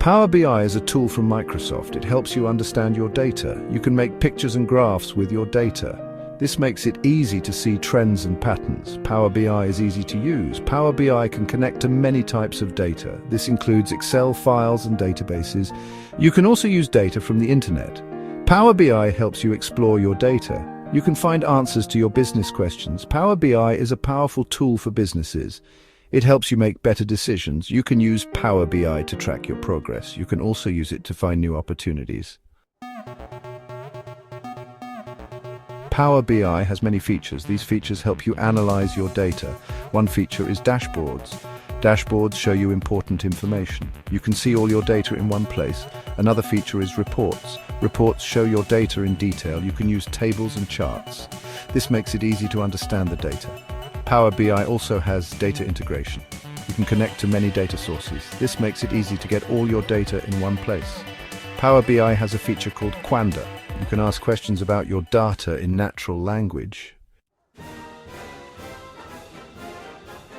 Power BI is a tool from Microsoft. It helps you understand your data. You can make pictures and graphs with your data. This makes it easy to see trends and patterns. Power BI is easy to use. Power BI can connect to many types of data. This includes Excel files and databases. You can also use data from the internet. Power BI helps you explore your data. You can find answers to your business questions. Power BI is a powerful tool for businesses. It helps you make better decisions. You can use Power BI to track your progress. You can also use it to find new opportunities. Power BI has many features. These features help you analyze your data. One feature is dashboards. Dashboards show you important information. You can see all your data in one place. Another feature is reports. Reports show your data in detail. You can use tables and charts. This makes it easy to understand the data. Power BI also has data integration. You can connect to many data sources. This makes it easy to get all your data in one place. Power BI has a feature called Quanda. You can ask questions about your data in natural language.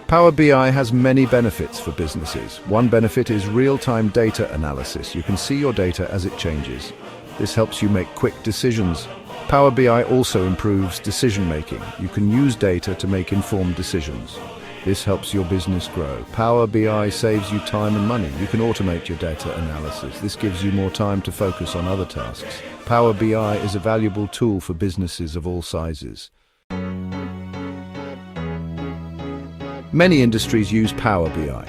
Power BI has many benefits for businesses. One benefit is real-time data analysis. You can see your data as it changes. This helps you make quick decisions. Power BI also improves decision-making. You can use data to make informed decisions. This helps your business grow. Power BI saves you time and money. You can automate your data analysis. This gives you more time to focus on other tasks. Power BI is a valuable tool for businesses of all sizes. Many industries use Power BI.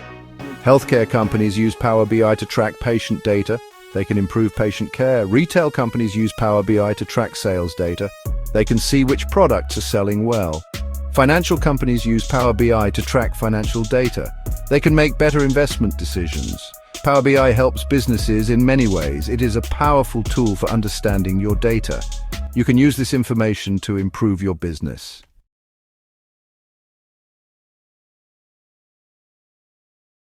Healthcare companies use Power BI to track patient data. They can improve patient care. Retail companies use Power BI to track sales data. They can see which products are selling well. Financial companies use Power BI to track financial data. They can make better investment decisions. Power BI helps businesses in many ways. It is a powerful tool for understanding your data. You can use this information to improve your business.